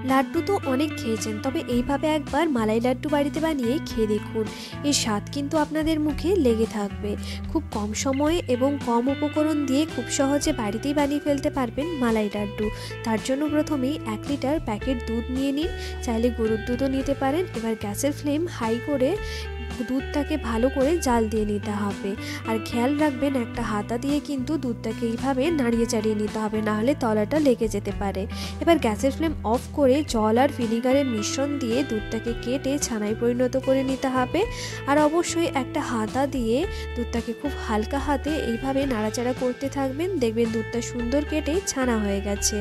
লাড্ডু তো অনেক খেয়েছেন, তবে এইভাবে একবার মালাই লাড্ডু বাড়িতে বানিয়ে খেয়ে দেখুন। এর স্বাদ কিন্তু আপনাদের মুখে লেগে থাকবে। খুব কম সময়ে এবং কম উপকরণ দিয়ে খুব সহজে বাড়িতেই বানিয়ে ফেলতে পারবেন মালাই লাড্ডু। তার জন্য প্রথমেই 1 লিটার প্যাকেট দুধ নিয়ে নিন, চাইলে গরুর দুধও নিতে পারেন। এবার গ্যাসের ফ্লেম হাই করে দুধটাকে ভালো করে জাল দিয়ে নিতে হবে। আর খেয়াল রাখবেন একটা হাতা দিয়ে কিন্তু দুধটাকে এইভাবে নাড়িয়ে চাড়িয়ে নিতে হবে, নাহলে তলাটা লেগে যেতে পারে। এবার গ্যাসের ফ্লেম অফ করে জল আর ভিনিগারের মিশ্রণ দিয়ে দুধটাকে কেটে ছানায় পরিণত করে নিতে হবে। আর অবশ্যই একটা হাতা দিয়ে দুধটাকে খুব হালকা হাতে এইভাবে নাড়াচাড়া করতে থাকবেন, দেখবেন দুধটা সুন্দর কেটে ছানা হয়ে গেছে।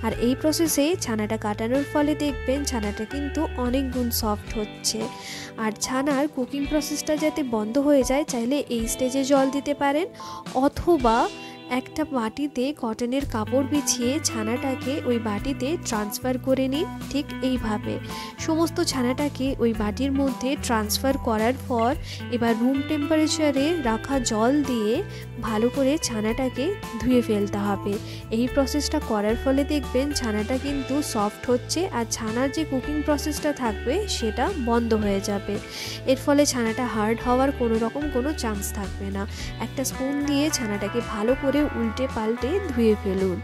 আর এই প্রসেসে ছানাটা কাটানোর ফলে দেখবেন ছানাটা কিন্তু অনেক গুণ সফট হচ্ছে। আর ছানার কুকিং প্রসেসটা যাতে বন্ধ হয়ে যায়, চাইলে এই স্টেজে জল দিতে পারেন, অথবা একটা বাটিতে কটনের কাপড় বিছিয়ে ছানাটাকে ওই বাটিতে ট্রান্সফার করে নিন। ঠিক এইভাবে সমস্ত ছানাটাকে ওই বাটির মধ্যে ট্রান্সফার করার পর এবার রুম টেম্পারেচারে রাখা জল দিয়ে ভালো করে ছানাটাকে ধুয়ে ফেলতে হবে। এই প্রসেসটা করার ফলে দেখবেন ছানাটা কিন্তু সফট হচ্ছে, আর ছানার যে কুকিং প্রসেসটা থাকবে সেটা বন্ধ হয়ে যাবে। এর ফলে ছানাটা হার্ড হওয়ার কোনো চান্স থাকবে না। একটা স্পুন দিয়ে ছানাটাকে ভালো করে উল্টে পাল্টে ধুয়ে ফেলুন।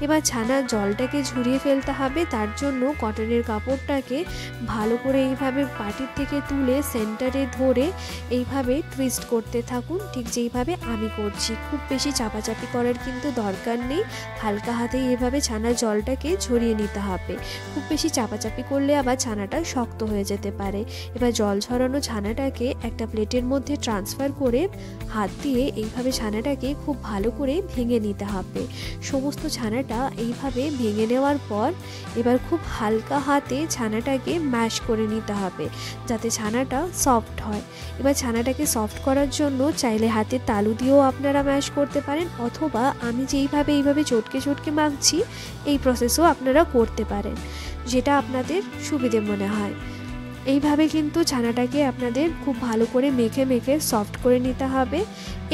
এবার ছানার জলটাকে ঝরিয়ে ফেলতে হবে। তার জন্য কটনের কাপড়টাকে ভালো করে এইভাবে বাটির থেকে তুলে সেন্টারে ধরে এইভাবে টুইস্ট করতে থাকুন, ঠিক যেইভাবে আমি করছি। খুব বেশি চাপাচাপি করার কিন্তু দরকার নেই, হালকা হাতেই এভাবে ছানার জলটাকে ঝরিয়ে নিতে হবে। খুব বেশি চাপাচাপি করলে আবার ছানাটা শক্ত হয়ে যেতে পারে। এবার জল ঝরানো ছানাটাকে একটা প্লেটের মধ্যে ট্রান্সফার করে হাত দিয়ে এইভাবে ছানাটাকে খুব ভালো করে ভেঙে নিতে হবে। সমস্ত ছানাটা এইভাবে ভেঙে নেওয়ার পর এবার খুব হালকা হাতে ছানাটাকে ম্যাশ করে নিতে হবে, যাতে ছানাটা সফট হয়। এবার ছানাটাকে সফট করার জন্য চাইলে হাতের তালু দিয়েও আপনারা ম্যাশ করতে পারেন, অথবা আমি যেইভাবে এইভাবে চটকে চটকে মাখছি এই প্রসেসও আপনারা করতে পারেন, যেটা আপনাদের সুবিধে মনে হয়। এইভাবে কিন্তু ছানাটাকে আপনাদের খুব ভালো করে মেখে মেখে সফট করে নিতে হবে।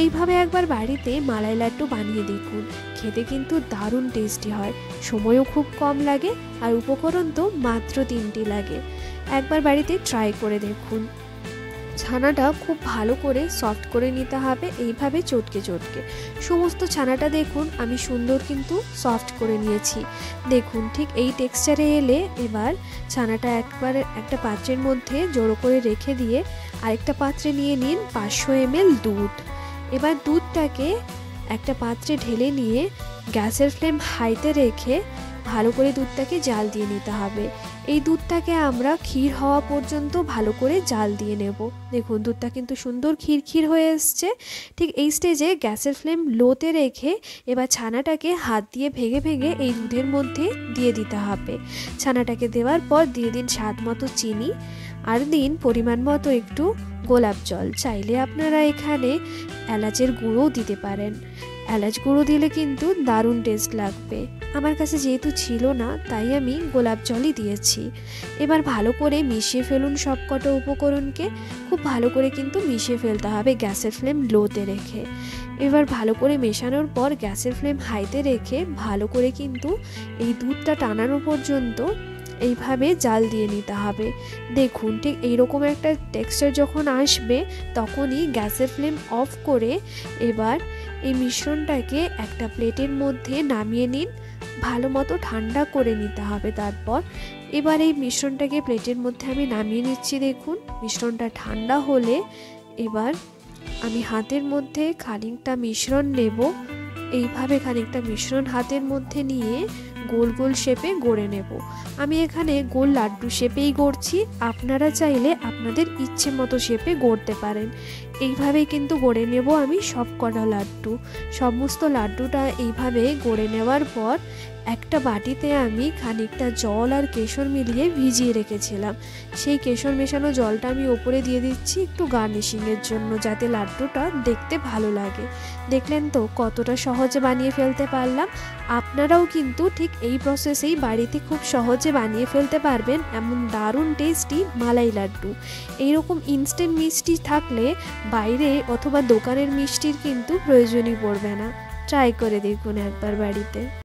এইভাবে একবার বাড়িতে মালাই লাড্ডু বানিয়ে দেখুন, খেতে কিন্তু দারুণ টেস্টি হয়, সময়ও খুব কম লাগে, আর উপকরণ তো মাত্র 3টি লাগে। একবার বাড়িতে ট্রাই করে দেখুন। ছানাটা খুব ভালো করে সফট করে নিতে হবে, এইভাবে চটকে চটকে। সমস্ত ছানাটা দেখুন আমি সুন্দর কিন্তু সফট করে নিয়েছি। দেখুন ঠিক এই টেক্সচারে এলে এবার ছানাটা একবার একটা পাত্রের মধ্যে জড়ো করে রেখে দিয়ে আরেকটা পাত্রে নিয়ে নিন 500 ml দুধ। এবার দুধটাকে একটা পাত্রে ঢেলে নিয়ে গ্যাসের ফ্লেম হাইতে রেখে ভালো করে দুধটাকে জাল দিয়ে নিতে হবে। এই দুধটাকে আমরা ক্ষীর হওয়া পর্যন্ত ভালো করে জাল দিয়ে নেব। দেখুন দুধটা কিন্তু সুন্দর ক্ষীর হয়ে এসছে। ঠিক এই স্টেজে গ্যাসের ফ্লেম লোতে রেখে এবার ছানাটাকে হাত দিয়ে ভেঙে ভেঙে এই দুধের মধ্যে দিয়ে দিতে হবে। ছানাটাকে দেওয়ার পর দিয়ে দিন স্বাদ মতো চিনি, আর দিন পরিমাণ মতো একটু গোলাপ জল। চাইলে আপনারা এখানে এলাচের গুঁড়োও দিতে পারেন। এলাচ গুঁড়ো দিলে কিন্তু দারুণ টেস্ট লাগবে। আমার কাছে যেহেতু ছিল না তাই আমি গোলাপ জলই দিয়েছি। এবার ভালো করে মিশিয়ে ফেলুন সবকটা উপকরণকে। খুব ভালো করে কিন্তু মিশিয়ে ফেলতে হবে গ্যাসের ফ্লেম লোতে রেখে। এবার ভালো করে মেশানোর পর গ্যাসের ফ্লেম হাইতে রেখে ভালো করে কিন্তু এই দুধটা টানানো পর্যন্ত এইভাবে জাল দিয়ে নিতে হবে। দেখুন ঠিক এইরকম একটা টেক্সচার যখন আসবে তখনই গ্যাসের ফ্লেম অফ করে এবার এই মিশ্রণটাকে একটা প্লেটের মধ্যে নামিয়ে নিন। ভালো মতো ঠান্ডা করে নিতে হবে। তারপর এবার এই মিশ্রণটাকে প্লেটের মধ্যে আমি নামিয়ে নিচ্ছি। দেখুন মিশ্রণটা ঠান্ডা হলে এবার আমি হাতের মধ্যে খানিকটা মিশ্রণ নেব। এইভাবে খানিকটা মিশ্রণ হাতের মধ্যে নিয়ে গোল গোল শেপে গড়ে নেব। আমি এখানে গোল লাড্ডু শেপেই গড়ছি, আপনারা চাইলে আপনাদের ইচ্ছে মতো শেপে গড়তে পারেন। এইভাবেই কিন্তু গড়ে নেব আমি সব কটা লাড্ডু। সমস্ত লাড্ডুটা এইভাবে গড়ে নেওয়ার পর একটা বাটিতে আমি খানিকটা জল আর কেশর মিলিয়ে ভিজিয়ে রেখেছিলাম। সেই কেশর মেশানো জলটা আমি ওপরে দিয়ে দিচ্ছি একটু গার্নিশিংয়ের জন্য, যাতে লাড্ডুটা দেখতে ভালো লাগে। দেখলেন তো কতটা সহজে বানিয়ে ফেলতে পারলাম। আপনারাও কিন্তু ঠিক এই প্রসেসেই বাড়িতে খুব সহজে বানিয়ে ফেলতে পারবেন এমন দারুণ টেস্টি মালাই লাড্ডু। এইরকম ইনস্ট্যান্ট মিষ্টি থাকলে বাইরে অথবা দোকানের মিষ্টির কিন্তু প্রয়োজনই পড়বে না। ট্রাই করে দেখুন একবার বাড়িতে।